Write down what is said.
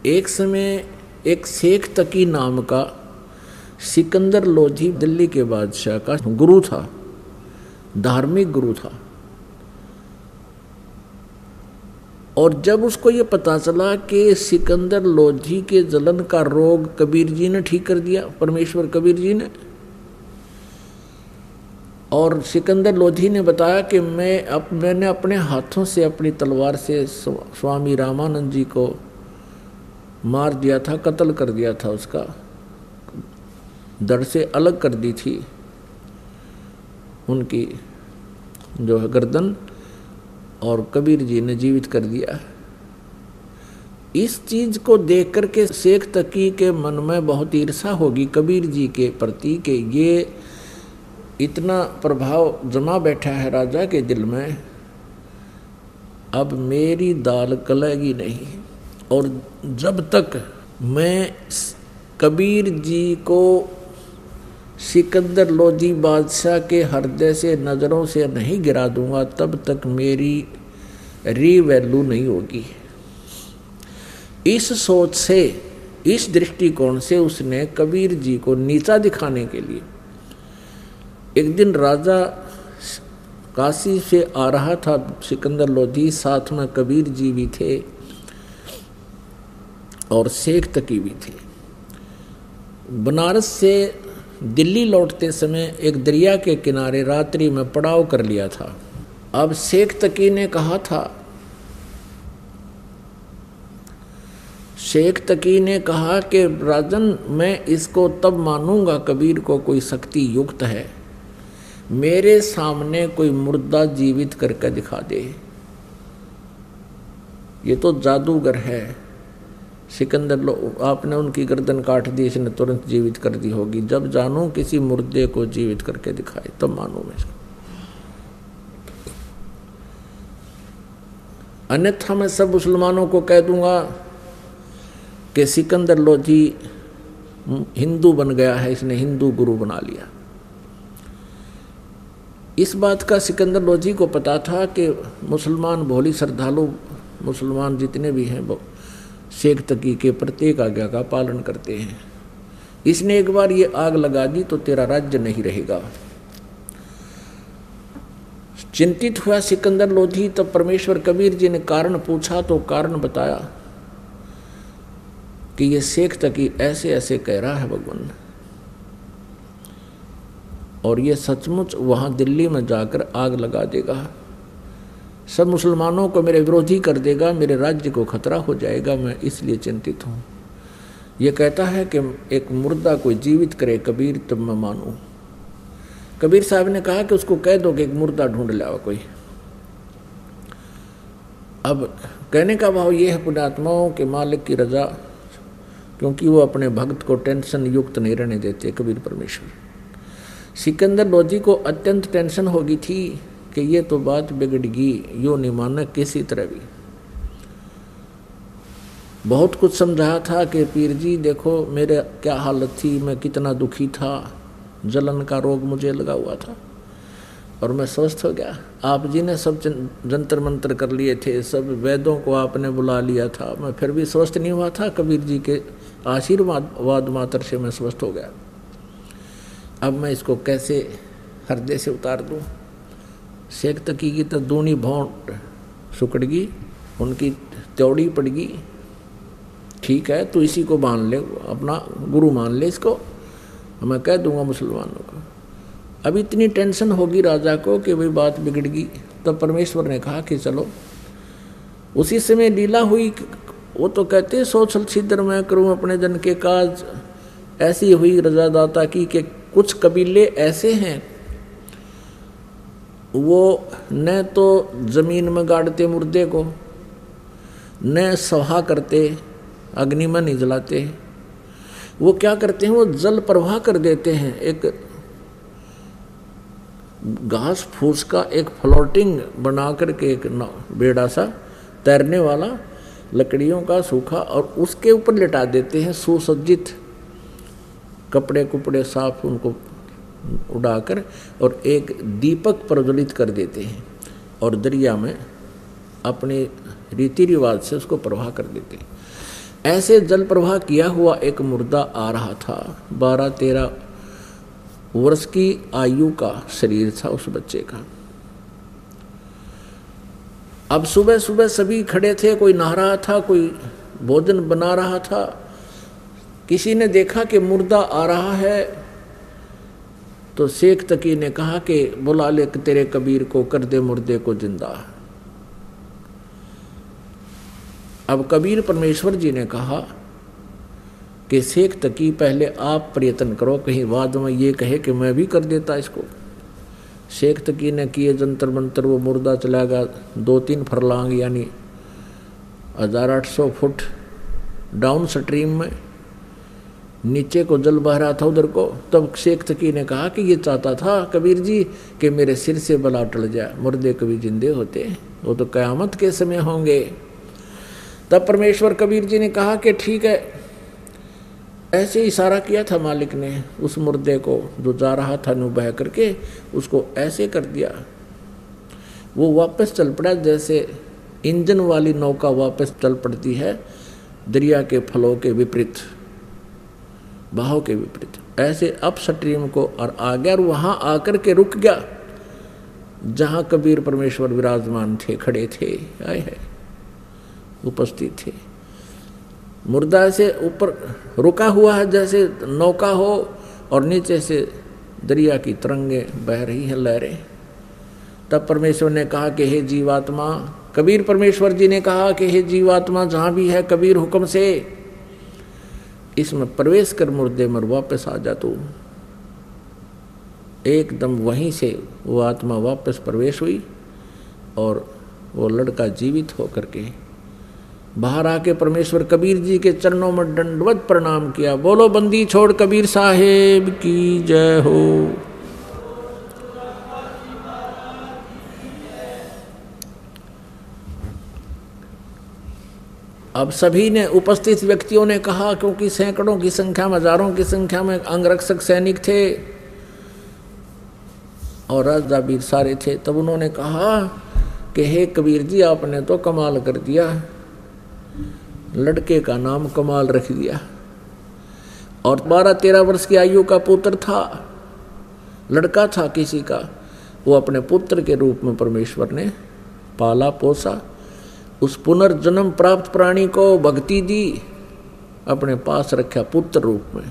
एक समय एक शेख तकी नाम का सिकंदर लोधी दिल्ली के बादशाह का गुरु था, धार्मिक गुरु था। और जब उसको ये पता चला कि सिकंदर लोधी के जलन का रोग कबीर जी ने ठीक कर दिया, परमेश्वर कबीर जी ने, और सिकंदर लोधी ने बताया कि मैंने अपने हाथों से अपनी तलवार से स्वामी रामानंद जी को मार दिया था, कत्ल कर दिया था, उसका धड़ से अलग कर दी थी उनकी जो है गर्दन, और कबीर जी ने जीवित कर दिया। इस चीज को देख करके शेख तकी के मन में बहुत ईर्षा होगी कबीर जी के प्रति कि ये इतना प्रभाव जमा बैठा है राजा के दिल में, अब मेरी दाल गलेगी नहीं। और जब तक मैं कबीर जी को सिकंदर लोधी बादशाह के हृदय से नज़रों से नहीं गिरा दूंगा, तब तक मेरी रीवैल्यू नहीं होगी। इस सोच से, इस दृष्टिकोण से उसने कबीर जी को नीचा दिखाने के लिए, एक दिन राजा काशी से आ रहा था सिकंदर लोधी, साथ में कबीर जी भी थे और शेख तकी भी थे। बनारस से दिल्ली लौटते समय एक दरिया के किनारे रात्रि में पड़ाव कर लिया था। अब शेख तकी ने कहा था, शेख तकी ने कहा कि राजन, मैं इसको तब मानूंगा कबीर को कोई शक्ति युक्त है, मेरे सामने कोई मुर्दा जीवित करके दिखा दे, ये तो जादूगर है। सिकंदर आपने उनकी गर्दन काट दी, इसने तुरंत जीवित कर दी होगी, जब जानूं किसी मुर्दे को जीवित करके दिखाए तब मानूं मैं इसको, अन्यथा मैं सब मुसलमानों को कह दूंगा कि सिकंदर लोधी हिंदू बन गया है, इसने हिंदू गुरु बना लिया। इस बात का सिकंदर लोधी को पता था कि मुसलमान भोली श्रद्धालु मुसलमान जितने भी हैं वो शेख तकी के प्रत्येक आज्ञा का पालन करते हैं। इसने एक बार ये आग लगा दी तो तेरा राज्य नहीं रहेगा। चिंतित हुआ सिकंदर लोधी, तब परमेश्वर कबीर जी ने कारण पूछा तो कारण बताया कि ये शेख तकी ऐसे ऐसे कह रहा है भगवान, और ये सचमुच वहां दिल्ली में जाकर आग लगा देगा, सब मुसलमानों को मेरे विरोधी कर देगा, मेरे राज्य को खतरा हो जाएगा, मैं इसलिए चिंतित हूँ। ये कहता है कि एक मुर्दा कोई जीवित करे कबीर तब मैं मानूं। कबीर साहब ने कहा कि उसको कह दो कि एक मुर्दा ढूंढ लाओ कोई। अब कहने का भाव ये है पुण्यात्माओं के मालिक की रजा, क्योंकि वो अपने भक्त को टेंशन युक्त नहीं रहने देते कबीर परमेश्वर। सिकंदर लोधी को अत्यंत टेंशन हो गई थी कि ये तो बात बिगड़गी, यो नहीं मानना किसी तरह भी। बहुत कुछ समझाया था कि पीर जी देखो मेरे क्या हालत थी, मैं कितना दुखी था, जलन का रोग मुझे लगा हुआ था और मैं स्वस्थ हो गया। आप जी ने सब जंतर मंत्र कर लिए थे, सब वैद्यों को आपने बुला लिया था, मैं फिर भी स्वस्थ नहीं हुआ था, कबीर जी के आशीर्वाद मात्र से मैं स्वस्थ हो गया। अब मैं इसको कैसे हृदय से उतार दूं। शेख तकी की तो दूनी भौंट सुकड़गी, उनकी त्योड़ी पड़गी, ठीक है तो इसी को मान ले, अपना गुरु मान ले इसको, मैं कह दूंगा मुसलमानों को। अब इतनी टेंशन होगी राजा को कि भाई बात बिगड़गी। तब परमेश्वर ने कहा कि चलो, उसी समय लीला हुई। वो तो कहते सोचल छिद्र मैं करूं अपने जन के काज, ऐसी हुई रजा दाता की कि कुछ कबीले ऐसे हैं वो न तो जमीन में गाड़ते मुर्दे को, न सहा करते, अग्नि में नहीं जलाते, वो क्या करते हैं, वो जल प्रवाह कर देते हैं। एक घास फूस का एक फ्लोटिंग बना करके एक बेड़ा सा तैरने वाला लकड़ियों का सूखा, और उसके ऊपर लिटा देते हैं सुसज्जित कपड़े कुपड़े साफ उनको उड़ाकर, और एक दीपक प्रज्वलित कर देते हैं और दरिया में अपने रीति रिवाज से उसको प्रवाह कर देते हैं। ऐसे जल प्रवाह किया हुआ एक मुर्दा आ रहा था। 12-13 वर्ष की आयु का शरीर था उस बच्चे का। अब सुबह सुबह सभी खड़े थे, कोई नहा रहा था, कोई भोजन बना रहा था। किसी ने देखा कि मुर्दा आ रहा है, तो शेख तकी ने कहा कि बुला ले तेरे कबीर को, कर दे मुर्दे को जिंदा। अब कबीर परमेश्वर जी ने कहा कि शेख तकी पहले आप प्रयत्न करो, कहीं बाद में ये कहे कि मैं भी कर देता इसको। शेख तकी ने किए जंतर मंतर, वो मुर्दा चला गया 2-3 फरलांग यानी 1800 फुट डाउन स्ट्रीम में, नीचे को जल बह रहा था उधर को। तब शेख तकी ने कहा कि ये चाहता था कबीर जी कि मेरे सिर से बला टल जाए, मुर्दे कभी जिंदे होते, वो तो क़यामत के समय होंगे। तब परमेश्वर कबीर जी ने कहा कि ठीक है। ऐसे इशारा किया था मालिक ने उस मुर्दे को जो जा रहा था नु बह करके, उसको ऐसे कर दिया, वो वापस चल पड़ा जैसे इंजन वाली नौका वापस चल पड़ती है दरिया के फ्लो के विपरीत, बहाव के विपरीत। ऐसे अप स्ट्रीम को और आ गया और वहाँ आकर के रुक गया जहाँ कबीर परमेश्वर विराजमान थे, खड़े थे, आए हैं, उपस्थित थे। मुर्दा ऐसे ऊपर रुका हुआ है जैसे नौका हो और नीचे से दरिया की तरंगें बह रही हैं, लहरें। तब परमेश्वर ने कहा कि हे जीवात्मा, कबीर परमेश्वर जी ने कहा कि हे जीवात्मा जहाँ भी है कबीर हुक्म से इसमें प्रवेश कर, मुर्दे मर वापस आ जा तू। एकदम वहीं से वो आत्मा वापस प्रवेश हुई और वो लड़का जीवित होकर के बाहर आके परमेश्वर कबीर जी के चरणों में दंडवत प्रणाम किया। बोलो बंदी छोड़ कबीर साहेब की जय हो। अब सभी ने, उपस्थित व्यक्तियों ने कहा, क्योंकि सैकड़ों की संख्या में, हजारों की संख्या में अंगरक्षक सैनिक थे और राजा वीर सारे थे, तब उन्होंने कहा कि हे कबीर जी आपने तो कमाल कर दिया, लड़के का नाम कमाल रख दिया। और 12-13 वर्ष की आयु का पुत्र था, लड़का था किसी का, वो अपने पुत्र के रूप में परमेश्वर ने पाला पोसा। उस पुनर्जन्म प्राप्त प्राणी को भक्ति दी, अपने पास रखा पुत्र रूप में।